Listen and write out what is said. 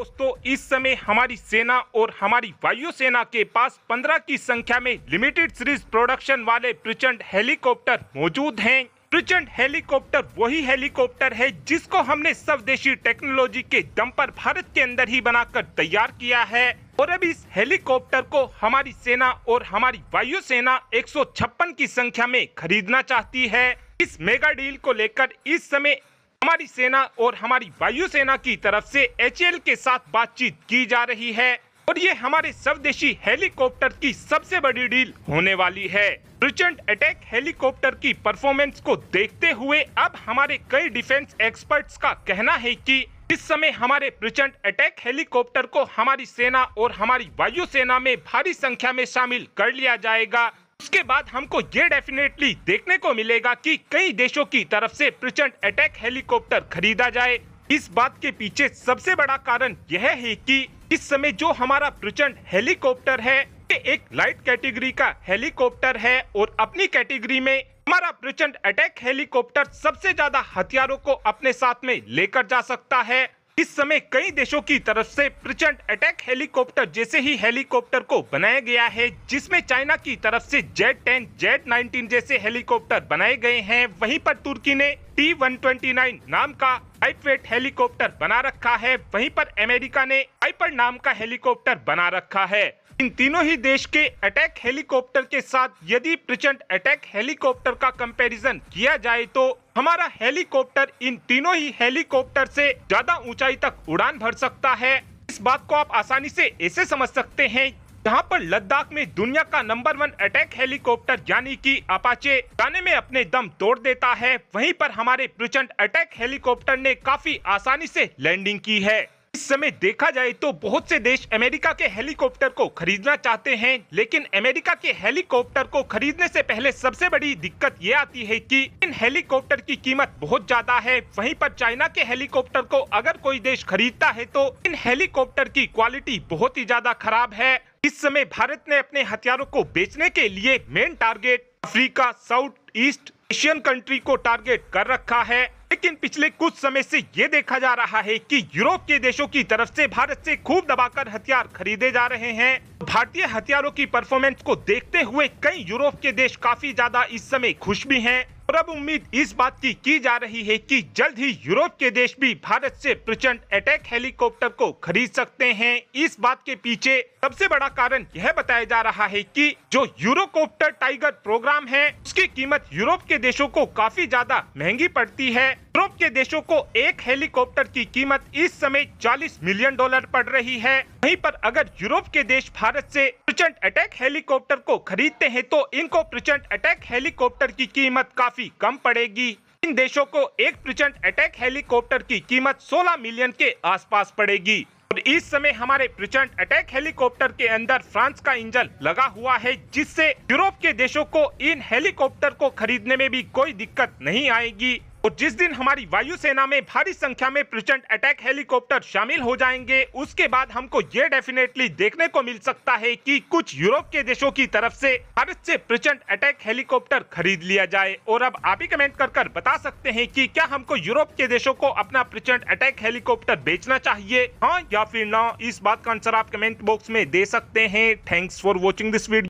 दोस्तों, इस समय हमारी सेना और हमारी वायुसेना के पास 15 की संख्या में लिमिटेड सीरीज प्रोडक्शन वाले प्रचंड हेलीकॉप्टर मौजूद हैं। प्रचंड हेलीकॉप्टर वही हेलीकॉप्टर है जिसको हमने स्वदेशी टेक्नोलॉजी के दम पर भारत के अंदर ही बनाकर तैयार किया है और अब इस हेलीकॉप्टर को हमारी सेना और हमारी वायुसेना 156 की संख्या में खरीदना चाहती है। इस मेगा डील को लेकर इस समय हमारी सेना और हमारी वायुसेना की तरफ से HAL के साथ बातचीत की जा रही है और ये हमारे स्वदेशी हेलीकॉप्टर की सबसे बड़ी डील होने वाली है। प्रचंड अटैक हेलीकॉप्टर की परफॉर्मेंस को देखते हुए अब हमारे कई डिफेंस एक्सपर्ट्स का कहना है कि इस समय हमारे प्रचंड अटैक हेलीकॉप्टर को हमारी सेना और हमारी वायुसेना में भारी संख्या में शामिल कर लिया जाएगा। उसके बाद हमको ये डेफिनेटली देखने को मिलेगा कि कई देशों की तरफ से प्रचंड अटैक हेलीकॉप्टर खरीदा जाए। इस बात के पीछे सबसे बड़ा कारण यह है कि इस समय जो हमारा प्रचंड हेलीकॉप्टर है ये एक लाइट कैटेगरी का हेलीकॉप्टर है और अपनी कैटेगरी में हमारा प्रचंड अटैक हेलीकॉप्टर सबसे ज्यादा हथियारों को अपने साथ में लेकर जा सकता है। इस समय कई देशों की तरफ से प्रचंड अटैक हेलीकॉप्टर जैसे ही हेलीकॉप्टर को बनाया गया है, जिसमें चाइना की तरफ से Z-10, Z-19 जैसे हेलीकॉप्टर बनाए गए हैं। वहीं पर तुर्की ने T-129 नाम का लाइटवेट हेलीकॉप्टर बना रखा है। वहीं पर अमेरिका ने वाइपर नाम का हेलीकॉप्टर बना रखा है। इन तीनों ही देश के अटैक हेलीकॉप्टर के साथ यदि प्रचंड अटैक हेलीकॉप्टर का कंपैरिजन किया जाए तो हमारा हेलीकॉप्टर इन तीनों ही हेलीकॉप्टर से ज्यादा ऊंचाई तक उड़ान भर सकता है। इस बात को आप आसानी से ऐसे समझ सकते हैं, जहां पर लद्दाख में दुनिया का नंबर 1 अटैक हेलीकॉप्टर यानी कि अपाचे जाने में अपने दम तोड़ देता है, वहीं पर हमारे प्रचंड अटैक हेलीकॉप्टर ने काफी आसानी से लैंडिंग की है। इस समय देखा जाए तो बहुत से देश अमेरिका के हेलीकॉप्टर को खरीदना चाहते हैं, लेकिन अमेरिका के हेलीकॉप्टर को खरीदने से पहले सबसे बड़ी दिक्कत ये आती है कि इन हेलीकॉप्टर की कीमत बहुत ज्यादा है। वहीं पर चाइना के हेलीकॉप्टर को अगर कोई देश खरीदता है तो इन हेलीकॉप्टर की क्वालिटी बहुत ही ज्यादा खराब है। इस समय भारत ने अपने हथियारों को बेचने के लिए main target Africa, south east Asian country को टारगेट कर रखा है, लेकिन पिछले कुछ समय से ये देखा जा रहा है कि यूरोप के देशों की तरफ से भारत से खूब दबाकर हथियार खरीदे जा रहे हैं। भारतीय हथियारों की परफॉर्मेंस को देखते हुए कई यूरोप के देश काफी ज्यादा इस समय खुश भी हैं और अब उम्मीद इस बात की जा रही है कि जल्द ही यूरोप के देश भी भारत से प्रचंड अटैक हेलीकॉप्टर को खरीद सकते हैं। इस बात के पीछे सबसे बड़ा कारण यह बताया जा रहा है कि जो यूरोकॉप्टर टाइगर प्रोग्राम है उसकी कीमत यूरोप के देशों को काफी ज्यादा महंगी पड़ती है। यूरोप के देशों को एक हेलीकॉप्टर की कीमत इस समय $40 मिलियन पड़ रही है। वहीं पर अगर यूरोप के देश भारत से प्रचंड अटैक हेलीकॉप्टर को खरीदते हैं तो इनको प्रचंड अटैक हेलीकॉप्टर की कीमत काफी कम पड़ेगी। इन देशों को एक प्रचंड अटैक हेलीकॉप्टर की कीमत 16 मिलियन के आसपास पड़ेगी। और इस समय हमारे प्रचंड अटैक हेलीकॉप्टर के अंदर फ्रांस का इंजन लगा हुआ है, जिससे यूरोप के देशों को इन हेलीकॉप्टर को खरीदने में भी कोई दिक्कत नहीं आएगी। और जिस दिन हमारी वायुसेना में भारी संख्या में प्रचंड अटैक हेलीकॉप्टर शामिल हो जाएंगे, उसके बाद हमको ये डेफिनेटली देखने को मिल सकता है कि कुछ यूरोप के देशों की तरफ से भारत से प्रचंड अटैक हेलीकॉप्टर खरीद लिया जाए। और अब आप ही कमेंट कर बता सकते हैं कि क्या हमको यूरोप के देशों को अपना प्रचंड अटैक हेलीकॉप्टर बेचना चाहिए, हाँ या फिर ना। इस बात का आंसर आप कमेंट बॉक्स में दे सकते हैं। Thanks for watching this video.